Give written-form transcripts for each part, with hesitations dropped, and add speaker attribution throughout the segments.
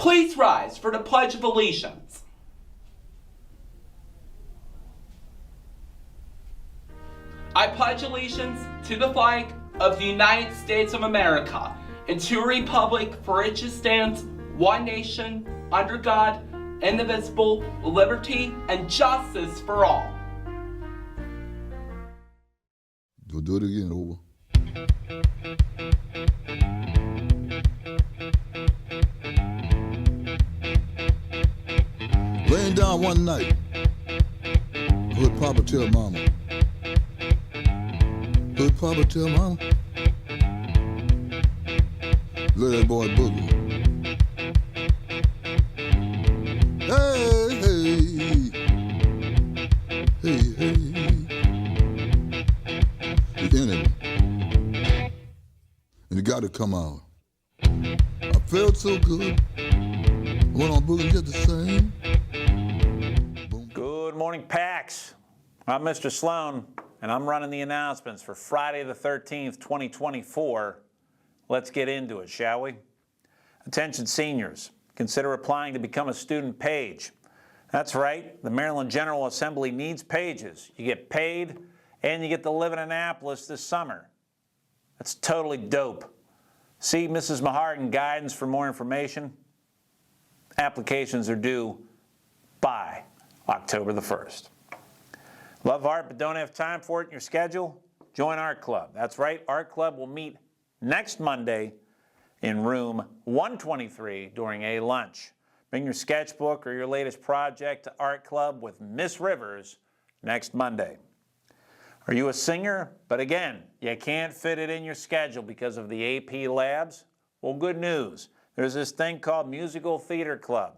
Speaker 1: Please rise for the Pledge of Allegiance. I pledge allegiance to the flag of the United States of America and to a republic for which it stands, one nation, under God, indivisible, with liberty and justice for all.
Speaker 2: Do it again, over. Laying down one night, I heard Papa tell Mama. Heard Papa tell Mama, let that boy boogie. Hey, hey, hey, hey. The enemy. And it got to come out. I felt so good. I went on boogie just the same. Boom.
Speaker 3: Good morning, Pax. I'm Mr. Sloan, and I'm running the announcements for Friday the 13th, 2024. Let's get into it, shall we? Attention seniors, consider applying to become a student page. That's right, the Maryland General Assembly needs pages. You get paid, and you get to live in Annapolis this summer. That's totally dope. See Mrs. Mahart in guidance for more information. Applications are due by October the 1st. Love art but don't have time for it in your schedule? Join Art Club. That's right, Art Club will meet next Monday in room 123 during a lunch. Bring your sketchbook or your latest project to Art Club with Miss Rivers next Monday. Are you a singer, but again, you can't fit it in your schedule because of the AP labs? Well, good news. There's this thing called Musical Theater Club.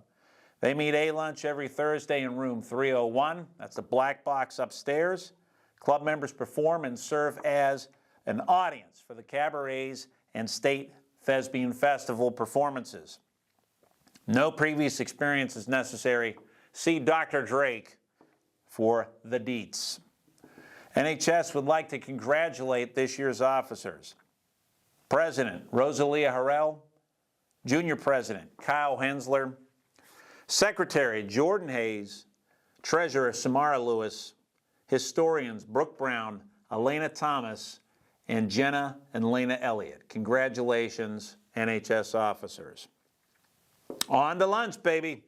Speaker 3: They meet A-Lunch every Thursday in room 301. That's the black box upstairs. Club members perform and serve as an audience for the cabarets and state thespian festival performances. No previous experience is necessary. See Dr. Drake for the deets. NHS would like to congratulate this year's officers. President Rosalia Harrell, Junior President Kyle Hensler, Secretary Jordan Hayes, Treasurer Samara Lewis, Historians Brooke Brown, Elena Thomas, and Jenna and Lena Elliott. Congratulations, NHS officers. On to lunch, baby.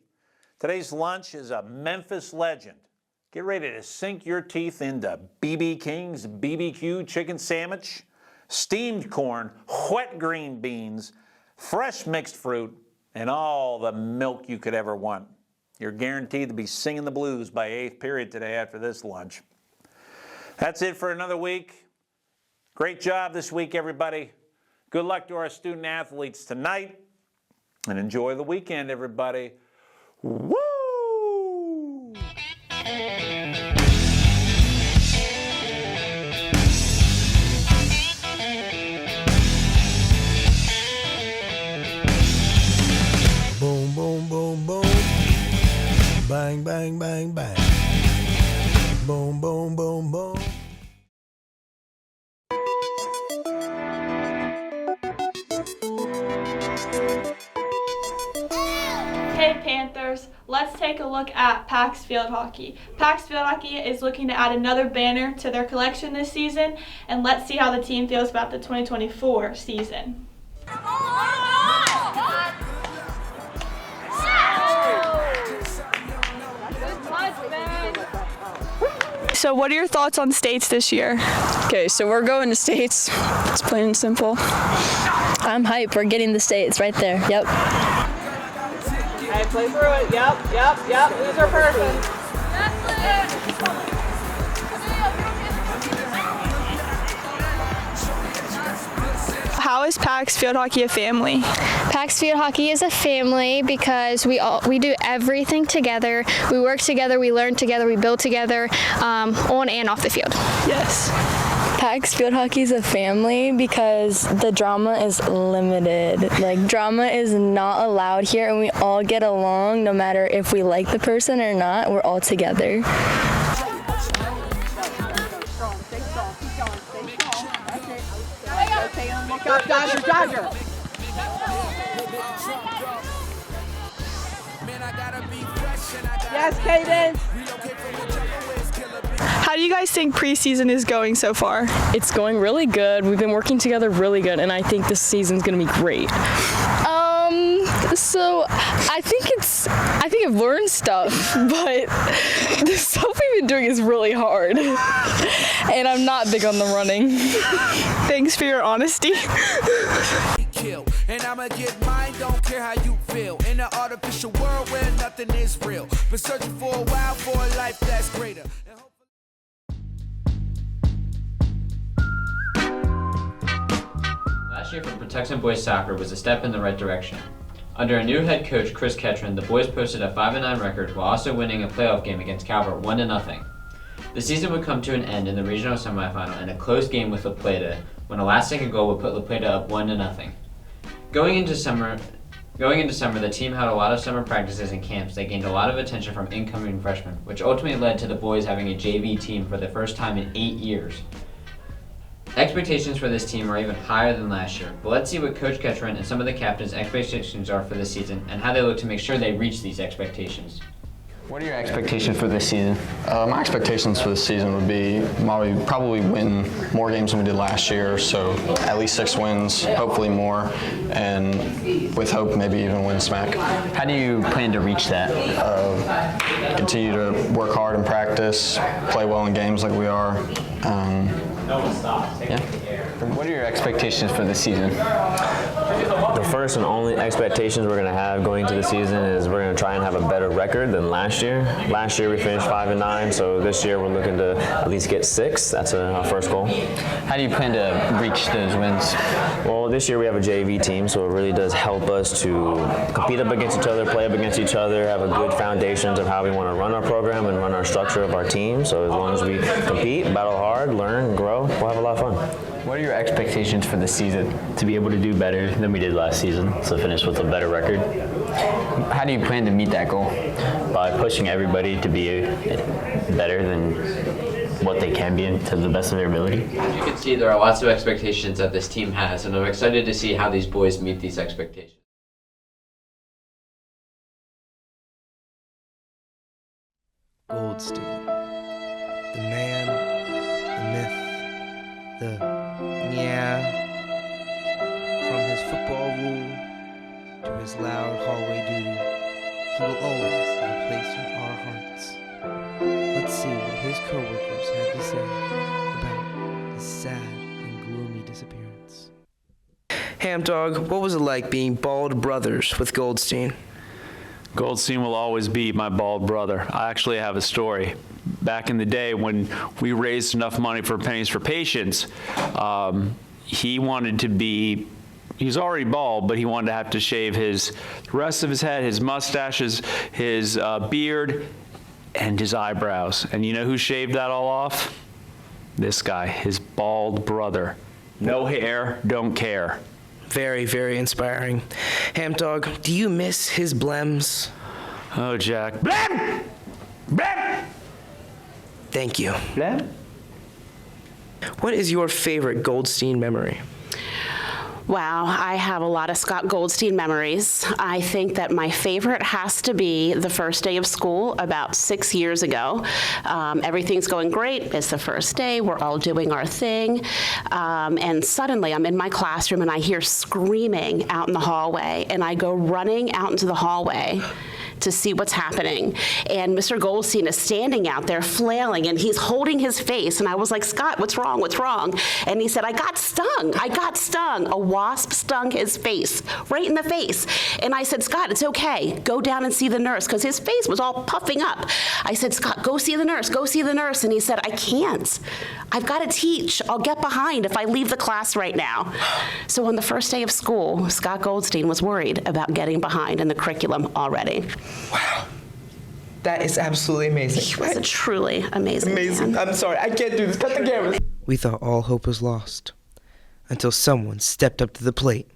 Speaker 3: Today's lunch is a Memphis legend. Get ready to sink your teeth into BB King's BBQ chicken sandwich, steamed corn, wet green beans, fresh mixed fruit, and all the milk you could ever want. You're guaranteed to be singing the blues by 8th period today after this lunch. That's it for another week. Great job this week, everybody. Good luck to our student athletes tonight, and enjoy the weekend, everybody. Woo!
Speaker 4: Boom, boom, boom, boom. Bang, bang, bang, bang. Boom, boom, boom, boom.
Speaker 5: Hey Panthers, let's take a look at PAX Field Hockey. PAX Field Hockey is looking to add another banner to their collection this season, and let's see how the team feels about the 2024 season. So what are your thoughts on states this year?
Speaker 6: Okay, so we're going to states. It's plain and simple. I'm hyped. We're getting the states right there. Yep.
Speaker 7: Hey, play through it. Yep. Who's our person?
Speaker 5: How is PAX Field Hockey a family?
Speaker 8: PAX Field Hockey is a family because we do everything together. We work together, we learn together, we build together, on and off the field.
Speaker 5: Yes.
Speaker 6: PAX Field Hockey is a family because the drama is limited. Like, drama is not allowed here, and we all get along no matter if we like the person or not. We're all together.
Speaker 7: Dodger. Yes, Kaden.
Speaker 5: How do you guys think preseason is going so far?
Speaker 6: It's going really good. We've been working together really good, and I think this season's gonna be great. So I think I've learned stuff, but the stuff we've been doing is really hard, and I'm not big on the running.
Speaker 5: Thanks for your honesty.
Speaker 9: And I'ma get mine, don't care how you feel. In an artificial world where nothing is real. Been searching for a while for a life that's greater.
Speaker 10: Last year for Patuxent boys soccer was a step in the right direction. Under a new head coach, Chris Ketron, the boys posted a 5-9 record while also winning a playoff game against Calvert 1-0. The season would come to an end in the regional semifinal in a close game with La Plata when a last-second goal would put La Plata up 1-0. Going into summer, the team had a lot of summer practices and camps that gained a lot of attention from incoming freshmen, which ultimately led to the boys having a JV team for the first time in 8 years. Expectations for this team are even higher than last year, but let's see what Coach Ketron and some of the captains' expectations are for this season and how they look to make sure they reach these expectations.
Speaker 11: What are your expectations for this season? My expectations for this season would be probably win more games than we did last year, so at least 6 wins, hopefully more, and with hope maybe even win SMAC.
Speaker 12: How do you plan to reach that?
Speaker 11: Continue to work hard in practice, play well in games like we are.
Speaker 12: Yeah. What are your expectations for this season?
Speaker 13: The first and only expectations we're going to have going into the season is we're going to try and have a better record than last year. Last year we finished 5-9, so this year we're looking to at least get 6. That's our first goal.
Speaker 12: How do you plan to reach those wins?
Speaker 13: Well, this year we have a JV team, so it really does help us to compete up against each other, play up against each other, have a good foundations of how we want to run our program and run our structure of our team. So as long as we compete, battle hard, learn, grow, we'll have a lot of fun.
Speaker 12: What are your expectations for this season?
Speaker 14: To be able to do better than we did last season, so finish with a better record.
Speaker 12: How do you plan to meet that goal?
Speaker 14: By pushing everybody to be better than what they can be to the best of their ability.
Speaker 10: As you can see, there are lots of expectations that this team has, and I'm excited to see how these boys meet these expectations.
Speaker 15: Goldstein, the man, the myth, the from his football rule to his loud hallway duty, he will always have a place in our hearts. Let's see what his co-workers had to say about his sad and gloomy disappearance. Ham Dog, what was it like being bald brothers with Goldstein?
Speaker 3: Goldstein will always be my bald brother. I actually have a story. Back in the day when we raised enough money for Pennies for Patients, he wanted to be, he's already bald, but he wanted to have to shave the rest of his head, his mustaches, his beard, and his eyebrows. And you know who shaved that all off? This guy, his bald brother. No hair, don't care.
Speaker 15: Very, very inspiring. Ham Dog, do you miss his blems?
Speaker 3: Oh, Jack. Blem! Blem!
Speaker 15: Thank you.
Speaker 3: Blem?
Speaker 15: What is your favorite Goldstein memory?
Speaker 16: Wow, I have a lot of Scott Goldstein memories. I think that my favorite has to be the first day of school about 6 years ago. Everything's going great. It's the first day. We're all doing our thing. And suddenly I'm in my classroom and I hear screaming out in the hallway. And I go running out into the hallway to see what's happening. And Mr. Goldstein is standing out there flailing and he's holding his face. And I was like, Scott, what's wrong? What's wrong? And he said, I got stung. I got stung. A wasp stung his face, right in the face. And I said, Scott, it's okay. Go down and see the nurse, because his face was all puffing up. I said, Scott, go see the nurse. Go see the nurse. And he said, I can't. I've got to teach. I'll get behind if I leave the class right now. So on the first day of school, Scott Goldstein was worried about getting behind in the curriculum already.
Speaker 15: Wow. That is absolutely amazing.
Speaker 16: He was a truly amazing man.
Speaker 15: I'm sorry. I can't do this. Cut the camera. We thought all hope was lost until someone stepped up to the plate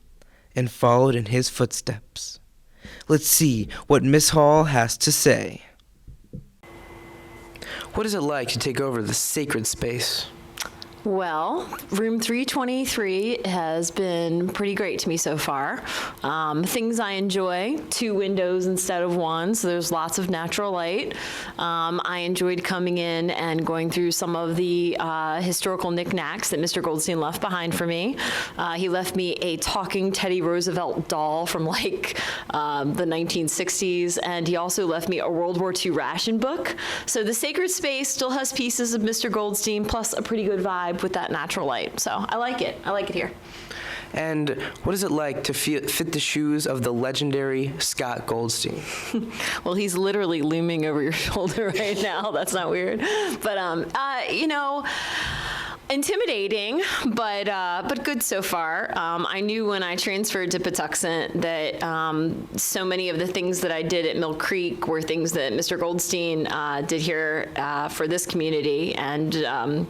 Speaker 15: and followed in his footsteps. Let's see what Miss Hall has to say. What is it like to take over the sacred space?
Speaker 17: Well, room 323 has been pretty great to me so far. Things I enjoy, 2 windows instead of 1, so there's lots of natural light. I enjoyed coming in and going through some of the historical knickknacks that Mr. Goldstein left behind for me. He left me a talking Teddy Roosevelt doll from like the 1960s, and he also left me a World War II ration book. So the sacred space still has pieces of Mr. Goldstein, plus a pretty good vibe with that natural light. So I like it. I like it here.
Speaker 15: And what is it like to fit the shoes of the legendary Scott Goldstein?
Speaker 17: Well, he's literally looming over your shoulder right now. That's not weird. But, you know, intimidating, but good so far. I knew when I transferred to Patuxent that so many of the things that I did at Mill Creek were things that Mr. Goldstein did here for this community. And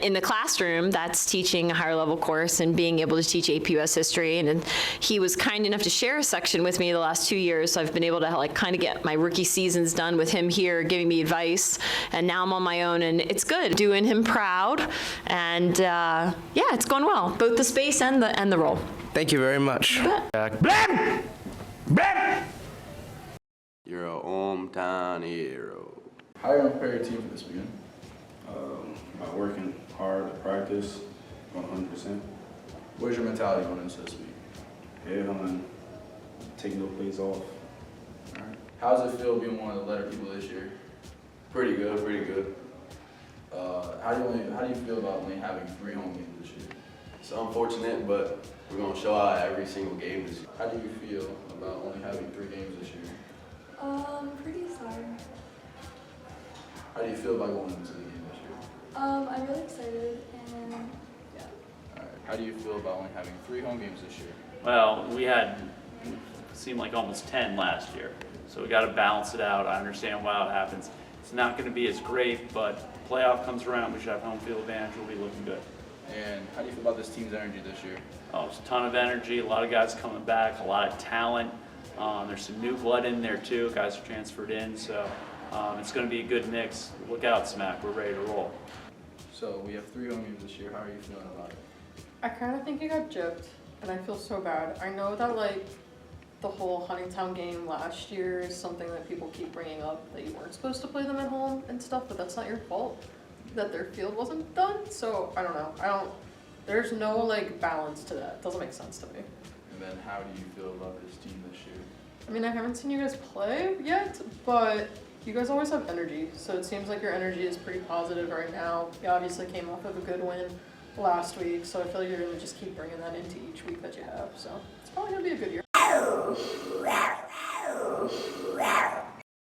Speaker 17: in the classroom, that's teaching a higher level course and being able to teach AP US history. And he was kind enough to share a section with me the last 2 years, so I've been able to like kind of get my rookie seasons done with him here, giving me advice. And now I'm on my own, and it's good, doing him proud. And yeah, it's going well, both the space and the role.
Speaker 15: Thank you very much.
Speaker 18: Blem! Blem! You're a hometown hero.
Speaker 19: How are you going to prepare your team for this weekend? By working hard at practice, 100%. Where's your mentality going into this week? Head on, take no plays off. All right. How does it feel being one of the letter people this year?
Speaker 18: Pretty good, pretty good.
Speaker 19: How do you feel about only having 3 home games this year?
Speaker 18: It's unfortunate, but we're going to show out every single game this year.
Speaker 19: How do you feel about only having 3 games this year?
Speaker 20: Pretty sorry.
Speaker 19: How do you feel about going into the game this year?
Speaker 20: I'm really excited, and yeah.
Speaker 19: All right. How do you feel about only having 3 home games this year?
Speaker 3: Well, we had, seemed like almost 10 last year, so we got to balance it out. I understand why it happens. It's not going to be as great, but playoff comes around, we should have home field advantage, we'll be looking good.
Speaker 19: And how do you feel about this team's energy this year?
Speaker 3: Oh, there's a ton of energy, a lot of guys coming back, a lot of talent. There's some new blood in there too, guys are transferred in, so it's going to be a good mix. Look out, Smack, we're ready to roll.
Speaker 19: So we have 3 home games this year, how are you feeling about it?
Speaker 21: I kind of think I got gypped, and I feel so bad. I know that like the whole Huntingtown game last year is something that people keep bringing up, that you weren't supposed to play them at home and stuff, but that's not your fault that their field wasn't done. So I don't know. There's no like balance to that. It doesn't make sense to me.
Speaker 19: And then how do you feel about this team this year?
Speaker 21: I mean, I haven't seen you guys play yet, but you guys always have energy. So it seems like your energy is pretty positive right now. You obviously came off of a good win last week, so I feel like you're gonna just keep bringing that into each week that you have. So it's probably gonna be a good year.